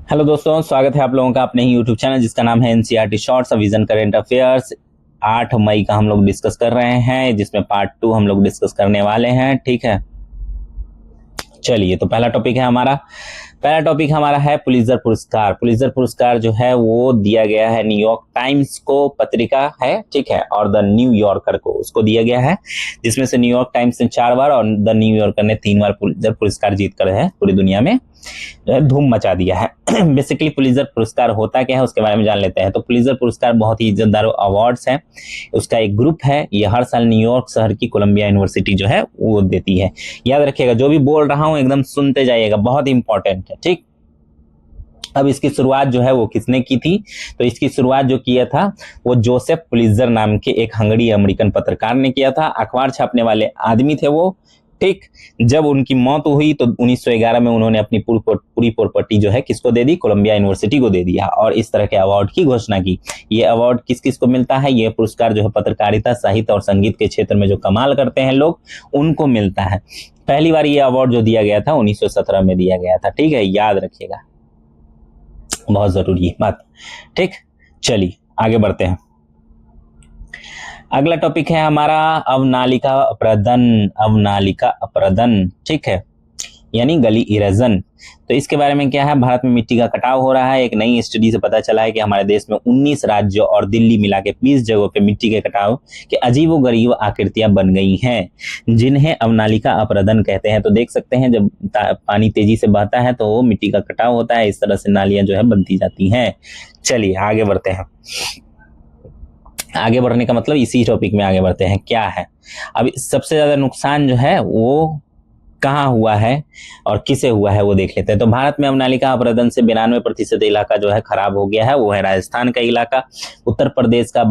Hello दोस्तों, स्वागत है आप लोगों का अपने ही यूट्यूब चैनल जिसका नाम है NCERT shorts vision current affairs. 8 मई का हम लोग डिस्कस कर रहे हैं, जिसमें पार्ट 2 हम लोग डिस्कस करने वाले हैं। ठीक है, चलिए तो पहला टॉपिक हमारा है पुलित्जर पुरस्कार। पुलित्जर पुरस्कार जो है वो दिया गया है न्यूयॉर्क टाइम्स को, पत्रिका है, ठीक है, और द न्यूयॉर्कर को उसको दिया गया है, जिसमें से न्यूयॉर्क टाइम्स ने 4 बार और द न्यूयॉर्कर ने 3 बार पुलित्जर पुरस्कार जीत कर है पूरी दुनिया में जो है धूम मचा दिया है। बेसिकली पुलित्जर पुरस्कार होता क्या है उसके बारे में जान लेते हैं। तो पुलित्जर पुरस्कार बहुत ही इज्जतदार अवार्ड्स है, उसका एक ग्रुप है, ये हर साल न्यूयॉर्क शहर की कोलंबिया यूनिवर्सिटी जो है वो देती है। याद रखिएगा, जो भी बोल रहा हूं एकदम सुनते जाइएगा, बहुत इंपॉर्टेंट है। ठीक, अब इसकी शुरुआत जो है वो किसने की थी? तो इसकी शुरुआत जो किया था वो जोसेफ पुलित्जर नाम के एक हंगरी अमेरिकन पत्रकार ने किया था। अखबार छापने वाले आदमी थे वो। ठीक, जब उनकी मौत हुई तो 1911 में उन्होंने अपनी पूरी प्रॉपर्टी जो है किसको दे दी? कोलंबिया यूनिवर्सिटी को दे दिया और इस तरह के अवार्ड की घोषणा की। ये अवार्ड किस किस को मिलता है? ये पुरस्कार जो है पत्रकारिता, साहित्य और संगीत के क्षेत्र में जो कमाल करते हैं लोग, उनको मिलता है। पहली बार ये अवार्ड जो दिया गया था 1917 में दिया गया था। ठीक है, याद रखिएगा, बहुत जरूरी बात। ठीक, चलिए आगे बढ़ते हैं। अगला टॉपिक है हमारा अवनालिका अप्रदन। अवनालिका अप्रदन, ठीक है, यानी गली इरेजन। तो इसके बारे में क्या है? भारत में मिट्टी का कटाव हो रहा है। एक नई स्टडी से पता चला है कि हमारे देश में 19 राज्यों और दिल्ली मिला के 20 जगहों पे मिट्टी के कटाव के अजीबोगरीब आकृतियां बन गई हैं, जिन्हें अवनालिका अप्रदन कहते हैं। तो देख सकते हैं, जब पानी तेजी से बहता है तो मिट्टी का कटाव होता है, इस तरह से नालियां जो है बनती जाती हैं। चलिए आगे बढ़ते हैं। आगे बढ़ने का मतलब इसी टॉपिक में आगे बढ़ते हैं। क्या है अब सबसे ज्यादा नुकसान जो है वो कहाँ हुआ है और किसे हुआ है वो देख लेते हैं। तो भारत में अवनालिका अप्रदन से 92% इलाका जो है खराब हो गया है। वो है राजस्थान का इलाका, उत्तर प्रदेश का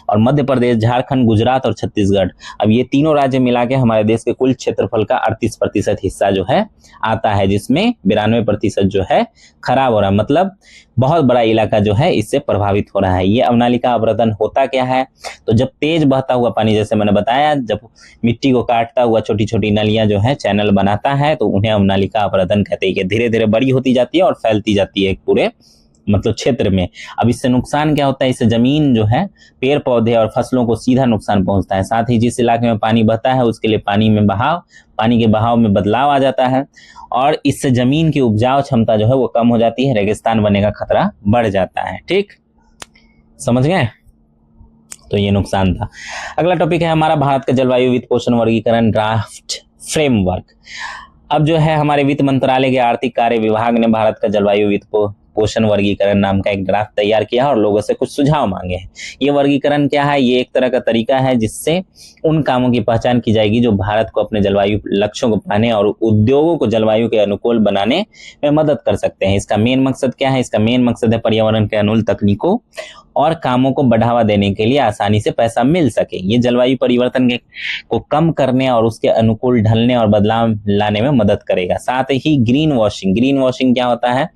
और मध्य प्रदेश, झारखंड, गुजरात और छत्तीसगढ़। अब ये तीनों राज्य मिला के हमारे देश के कुल क्षेत्रफल का 38% हिस्सा जो है आता है, जिसमें 92% जो है खराब हो रहा है। मतलब बहुत बड़ा इलाका जो है इससे प्रभावित हो रहा है। ये अवनालिका अप्रदन होता क्या है? तो जब तेज बहता हुआ पानी, जैसे मैंने बताया, जब मिट्टी को काटता हुआ छोटी छोटी नलियां जो है चैनल बनाता है, तो उन्हें अवनालिका अप्रदन कहते हैं। कि धीरे धीरे बड़ी होती जाती है और फैलती जाती है पूरे मतलब क्षेत्र में। अब इससे नुकसान क्या होता है? इससे जमीन जो है, पेड़ पौधे और फसलों को सीधा नुकसान पहुंचता है। साथ ही जिस इलाके में पानी बहता है उसके लिए पानी के बहाव में बदलाव आ जाता है और इससे जमीन की उपजाऊ क्षमता जो है वो कम हो जाती है, रेगिस्तान बनने का खतरा बढ़ जाता है। ठीक, समझ गए? तो ये नुकसान था। अगला टॉपिक है हमारा भारत का जलवायु वित्त पोषण वर्गीकरण ड्राफ्ट फ्रेमवर्क। अब जो है हमारे वित्त मंत्रालय के आर्थिक कार्य विभाग ने भारत का जलवायु वित्त पोषण वर्गीकरण नाम का एक ड्राफ्ट तैयार किया और लोगों से कुछ सुझाव मांगे हैं। ये वर्गीकरण क्या है? ये एक तरह का तरीका है जिससे उन कामों की पहचान की जाएगी जो भारत को अपने जलवायु लक्ष्यों को पाने और उद्योगों को जलवायु के अनुकूल बनाने में मदद कर सकते हैं। इसका मेन मकसद क्या है? इसका मेन मकसद है पर्यावरण के अनुकूल तकनीकों और कामों को बढ़ावा देने के लिए आसानी से पैसा मिल सके। ये जलवायु परिवर्तन को कम करने और उसके अनुकूल ढलने और बदलाव लाने में मदद करेगा। साथ ही ग्रीन वॉशिंग क्या होता है?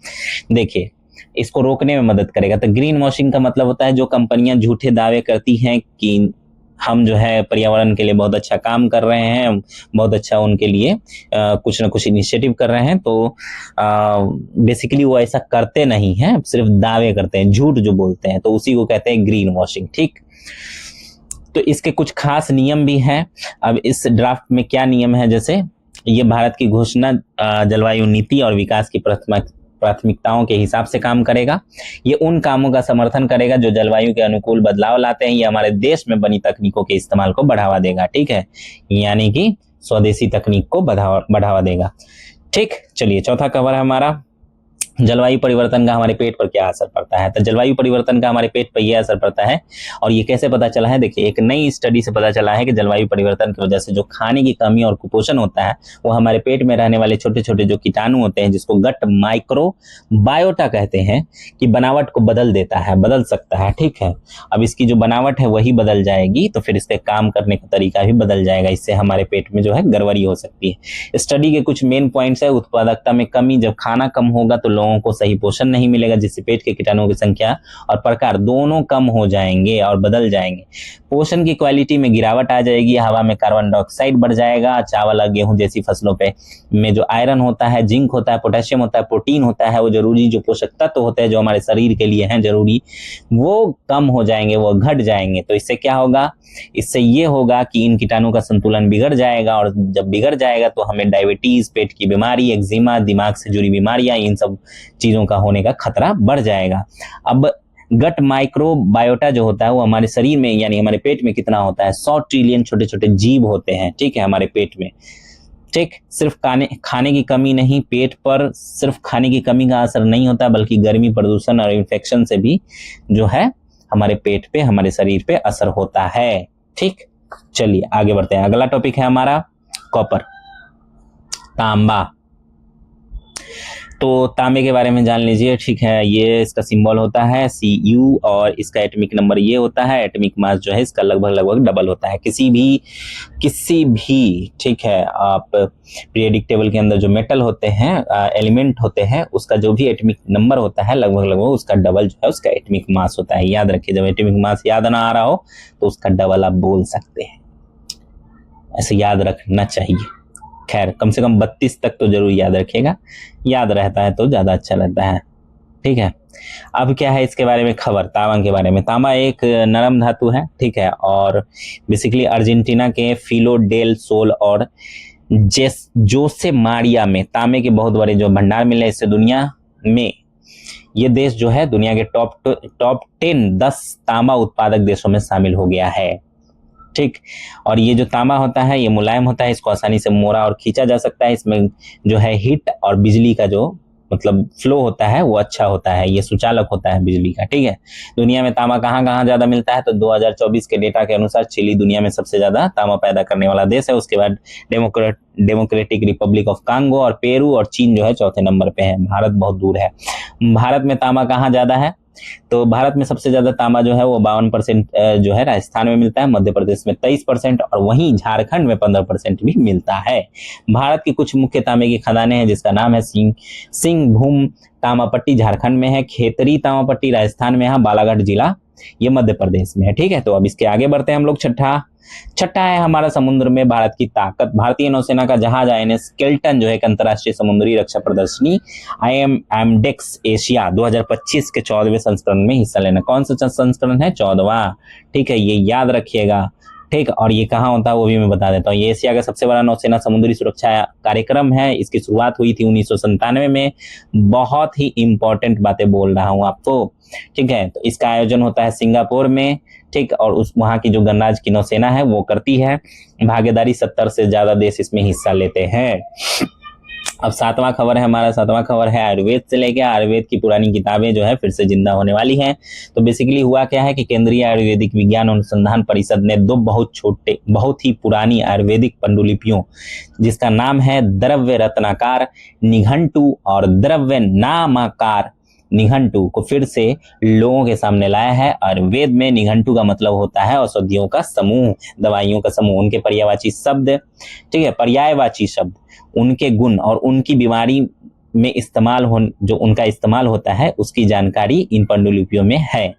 देखिए, इसको रोकने में मदद करेगा। तो ग्रीन वॉशिंग का मतलब होता है जो कंपनियां झूठे दावे करती हैं कि हम जो है पर्यावरण के लिए बहुत अच्छा काम कर रहे हैं, बहुत अच्छा उनके लिए कुछ ना कुछ इनिशिएटिव कर रहे हैं, तो बेसिकली वो ऐसा करते नहीं हैं, सिर्फ दावे करते हैं, झूठ जो बोलते हैं, तो उसी को कहते हैं ग्रीन वॉशिंग। ठीक, तो इसके कुछ खास नियम भी हैं। अब इस ड्राफ्ट में क्या नियम है? जैसे ये भारत की घोषणा जलवायु नीति और विकास की प्राथमिकताओं के हिसाब से काम करेगा। ये उन कामों का समर्थन करेगा जो जलवायु के अनुकूल बदलाव लाते हैं। ये हमारे देश में बनी तकनीकों के इस्तेमाल को बढ़ावा देगा। ठीक है, यानी कि स्वदेशी तकनीक को बढ़ावा देगा। ठीक, चलिए चौथा कवर है हमारा जलवायु परिवर्तन का हमारे पेट पर क्या असर पड़ता है। तो जलवायु परिवर्तन का हमारे पेट पर यह असर पड़ता है, और ये कैसे पता चला है? देखिए, एक नई स्टडी से पता चला है कि जलवायु परिवर्तन की वजह से जो खाने की कमी और कुपोषण होता है, वो हमारे पेट में रहने वाले छोटे छोटे जो कीटाणु होते हैं, जिसको गट माइक्रोबायोटा कहते हैं, कि बनावट को बदल सकता है। ठीक है, अब इसकी जो बनावट है वही बदल जाएगी, तो फिर इसके काम करने का तरीका भी बदल जाएगा। इससे हमारे पेट में जो है गड़बड़ी हो सकती है। स्टडी के कुछ मेन पॉइंट्स है। उत्पादकता में कमी, जब खाना कम होगा तो लोगों लोगों को सही पोषण नहीं मिलेगा, जिससे पेट के कीटाणुओं की संख्या और प्रकार दोनों कम हो जाएंगे और बदल जाएंगे। पोषण की क्वालिटी में गिरावट आ जाएगी, हवा में कार्बन डाइऑक्साइड बढ़ जाएगा, चावल और गेहूं जैसी फसलों पे में जो आयरन होता है, जिंक होता है, पोटेशियम होता है, प्रोटीन होता है, वो जरूरी जो पोषक तत्व होते हैं जो हमारे शरीर के लिए हैं जरूरी, वो कम हो जाएंगे, वो घट जाएंगे। तो इससे क्या होगा, इससे ये होगा कि इन कीटाणुओं का संतुलन बिगड़ जाएगा, और जब बिगड़ जाएगा तो हमें डायबिटीज, पेट की बीमारी, एक्जिमा, दिमाग से जुड़ी बीमारियां, इन सब चीजों का होने का खतरा बढ़ जाएगा। अब गट माइक्रोबायोटा जो होता है वो हमारे शरीर में यानी हमारे पेट में कितना होता है, 100 ट्रिलियन छोटे छोटे जीव होते हैं, ठीक है, हमारे पेट में। ठीक, सिर्फ खाने की कमी नहीं, पेट पर सिर्फ खाने की कमी का असर नहीं होता, बल्कि गर्मी, प्रदूषण और इन्फेक्शन से भी जो है हमारे पेट पे, हमारे शरीर पे असर होता है। ठीक, चलिए आगे बढ़ते हैं। अगला टॉपिक है हमारा कॉपर, तांबा। तो तांबे के बारे में जान लीजिए, ठीक है। ये इसका सिंबल होता है Cu और इसका एटॉमिक नंबर ये होता है, एटॉमिक मास जो है इसका लगभग डबल होता है। किसी भी ठीक है, आप पीरियोडिक टेबल के अंदर जो मेटल होते हैं, एलिमेंट होते हैं, उसका जो भी एटॉमिक नंबर होता है लगभग उसका डबल जो है उसका एटॉमिक मास होता है। याद रखिए, जब एटॉमिक मास याद ना आ रहा हो तो उसका डबल आप बोल सकते हैं, ऐसे याद रखना चाहिए। खैर, कम से कम 32 तक तो जरूर याद रखिएगा, याद रहता है तो ज्यादा अच्छा रहता है। ठीक है, अब क्या है इसके बारे में खबर, तांबा के बारे में। तांबा एक नरम धातु है, ठीक है, और बेसिकली अर्जेंटीना के फिलो डेल सोल और जोसे मारिया में तांबे के बहुत बड़े जो भंडार मिले। इससे दुनिया में ये देश जो है दुनिया के टॉप 10 तांबा उत्पादक देशों में शामिल हो गया है। ठीक, और ये जो तांबा होता है ये मुलायम होता है, इसको आसानी से मोड़ा और खींचा जा सकता है। इसमें जो है हीट और बिजली का जो मतलब फ्लो होता है वो अच्छा होता है, ये सुचालक होता है बिजली का। ठीक है, दुनिया में तांबा कहाँ कहाँ ज्यादा मिलता है, तो 2024 के डेटा के अनुसार चिली दुनिया में सबसे ज्यादा तांबा पैदा करने वाला देश है। उसके बाद डेमोक्रेटिक रिपब्लिक ऑफ कांगो और पेरू और चीन जो है चौथे नंबर पे है। भारत बहुत दूर है। भारत में तांबा कहाँ ज्यादा है, तो भारत में सबसे ज्यादा तांबा जो है वो 52% जो है राजस्थान में मिलता है, मध्य प्रदेश में 23% और वहीं झारखंड में 15% भी मिलता है। भारत की कुछ मुख्य तांबे की खदानें हैं जिसका नाम है सिंहभूम तांबापट्टी झारखंड में है, खेतरी तांबापट्टी राजस्थान में है, बालाघाट जिला ये मध्य प्रदेश में है। ठीक है, तो अब इसके आगे बढ़ते हैं हम लोग। छठा है हमारा समुद्र में भारत की ताकत। भारतीय नौसेना का जहाज INS स्केल्टन जो है एक अंतर्राष्ट्रीय समुद्री रक्षा प्रदर्शनी IMDEX एशिया 2025 के 14वें संस्करण में हिस्सा लेना। कौन सा संस्करण है, 14वां। ठीक है, ये याद रखिएगा। ठीक, और ये कहाँ होता है वो भी मैं बता देता हूँ। ये एशिया का सबसे बड़ा नौसेना समुद्री सुरक्षा कार्यक्रम है। इसकी शुरुआत हुई थी 1997 में। बहुत ही इंपॉर्टेंट बातें बोल रहा हूँ आपको। ठीक है, तो इसका आयोजन होता है सिंगापुर में। ठीक, और उस वहाँ की जो गणराज्य की नौसेना है वो करती है भागीदारी। 70 से ज्यादा देश इसमें हिस्सा लेते हैं। अब सातवां खबर है हमारा, सातवां खबर है आयुर्वेद से लेके। आयुर्वेद की पुरानी किताबें जो है फिर से जिंदा होने वाली हैं। तो बेसिकली हुआ क्या है कि केंद्रीय आयुर्वेदिक विज्ञान अनुसंधान परिषद ने 2 बहुत ही पुरानी आयुर्वेदिक पांडुलिपियों जिसका नाम है द्रव्य रत्नाकार निघंटु और द्रव्य नामाकार निघंटु को फिर से लोगों के सामने लाया है। आयुर्वेद में निघंटु का मतलब होता है औषधियों का समूह, दवाइयों का समूह। उनके पर्यायवाची शब्द, ठीक है, पर्यायवाची शब्द, उनके गुण और उनकी बीमारी में जो उनका इस्तेमाल होता है उसकी जानकारी इन पांडुलिपियों में है।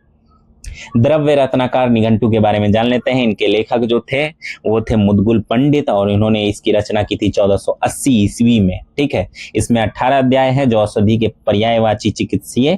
द्रव्य रत्नाकार निघंटु के बारे में जान लेते हैं। इनके लेखक जो थे वो थे मुदगल पंडित और इन्होंने इसकी रचना की थी 1480 ईस्वी में। ठीक है, इसमें 18 अध्याय है जो औषधि के पर्यायवाची चिकित्सीय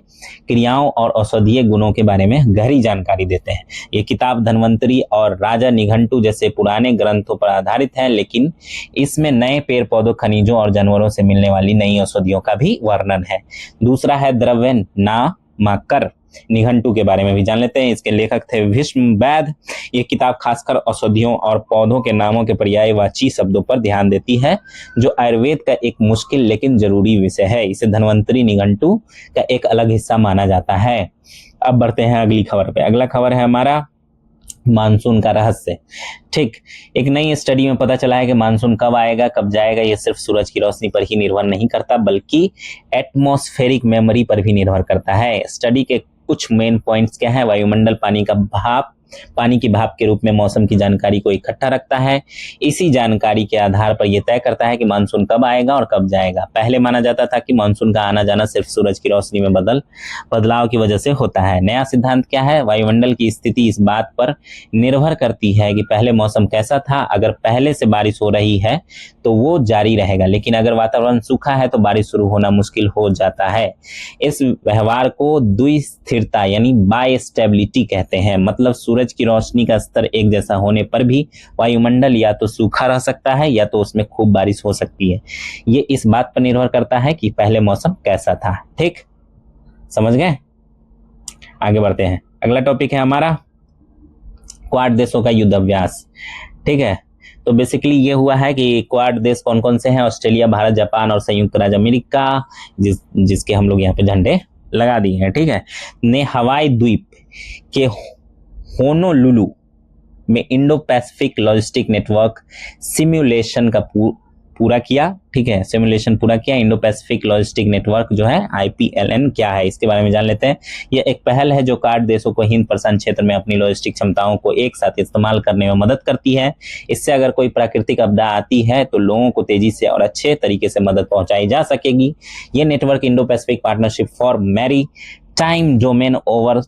क्रियाओं और औषधीय गुणों के बारे में गहरी जानकारी देते हैं। ये किताब धन्वंतरी और राजा निघंटु जैसे पुराने ग्रंथों पर आधारित है, लेकिन इसमें नए पेड़ पौधों, खनिजों और जानवरों से मिलने वाली नई औषधियों का भी वर्णन है। दूसरा है द्रव्य नामाकर निघंटु के बारे में भी जान लेते हैं। इसके लेखक थे भीष्म वैद्य। ये किताब खासकर औषधियों और पौधों के नामों के पर्यायवाची शब्दों पर ध्यान देती है, जो आयुर्वेद का एक मुश्किल लेकिन जरूरी विषय है। इसे धन्वंतरी निघंटु का एक अलग हिस्सा माना जाता है। अब बढ़ते हैं अगली खबर पे। अगला खबर है हमारा मानसून का रहस्य। ठीक, एक नई स्टडी में पता चला है कि मानसून कब आएगा कब जाएगा ये सिर्फ सूरज की रोशनी पर ही निर्भर नहीं करता, बल्कि एटमॉस्फेरिक मेमोरी पर भी निर्भर करता है। स्टडी के कुछ मेन पॉइंट्स क्या है, वायुमंडल, पानी का भाप, पानी की भाप के रूप में मौसम की जानकारी को इकट्ठा रखता है। इसी जानकारी के आधार पर यह तय करता है कि मानसून कब आएगा और कब जाएगा। पहले माना जाता था कि मानसून का आना जाना सिर्फ सूरज की रोशनी में बदलाव की वजह से होता है। नया सिद्धांत क्या है? वायुमंडल की स्थिति इस बात पर निर्भर करती है कि पहले मौसम कैसा था। अगर पहले से बारिश हो रही है तो वो जारी रहेगा, लेकिन अगर वातावरण सूखा है तो बारिश शुरू होना मुश्किल हो जाता है। इस व्यवहार को द्विस्थिरता यानी बायस्टेबिलिटी कहते हैं। मतलब सूरज की रोशनी का स्तर एक जैसा होने पर भी वायुमंडल या तो सूखा रह सकता है या तो उसमें खूब बारिश हो सकती है। ये इस बात पर निर्भर करता है कि पहले मौसम कैसा था। ठीक, समझ गए? आगे बढ़ते हैं। अगला टॉपिक है हमारा क्वाड देशों का युद्ध अभ्यास। ठीक है, तो बेसिकली ये हुआ है कि क्वाड देश कौन कौन से हैं? ऑस्ट्रेलिया, भारत, जापान और संयुक्त राज्य अमेरिका, जिसके हम लोग यहाँ पे झंडे लगा दिए हैं। ठीक है, ने हवाई द्वीप के होनोलुलु में Indo Pacific logistic network simulation का पूरा किया। ठीक है, सिमुलेशन पूरा किया। इंडो पैसिफिक लॉजिस्टिक नेटवर्क जो है IPLN क्या है इसके बारे में जान लेते हैं। यह एक पहल है जो क्वाड देशों को हिंद प्रशांत क्षेत्र में अपनी लॉजिस्टिक क्षमताओं को एक साथ इस्तेमाल करने में मदद करती है। इससे अगर कोई प्राकृतिक आपदा आती है तो लोगों को तेजी से और अच्छे तरीके से मदद पहुंचाई जा सकेगी। यह network Indo Pacific partnership for maritime domain over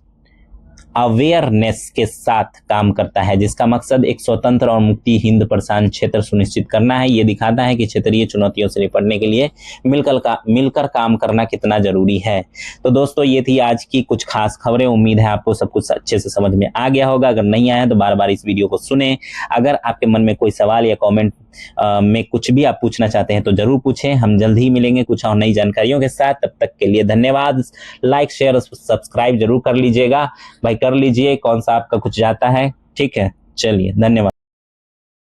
awareness के साथ काम करता है, जिसका मकसद एक स्वतंत्र और मुक्ति हिंद प्रशांत क्षेत्र सुनिश्चित करना है। ये दिखाता है कि क्षेत्रीय चुनौतियों से निपटने के लिए मिलकर काम करना कितना जरूरी है। तो दोस्तों, ये थी आज की कुछ खास खबरें। उम्मीद है आपको सब कुछ अच्छे से समझ में आ गया होगा। अगर नहीं आया तो बार बार इस वीडियो को सुने। अगर आपके मन में कोई सवाल या कॉमेंट में कुछ भी आप पूछना चाहते हैं तो जरूर पूछें। हम जल्द ही मिलेंगे कुछ और नई जानकारियों के साथ। तब तक के लिए धन्यवाद। लाइक, शेयर और सब्सक्राइब जरूर कर लीजिएगा। भाई कर लीजिए, कौन सा आपका कुछ जाता है। ठीक है, चलिए, धन्यवाद।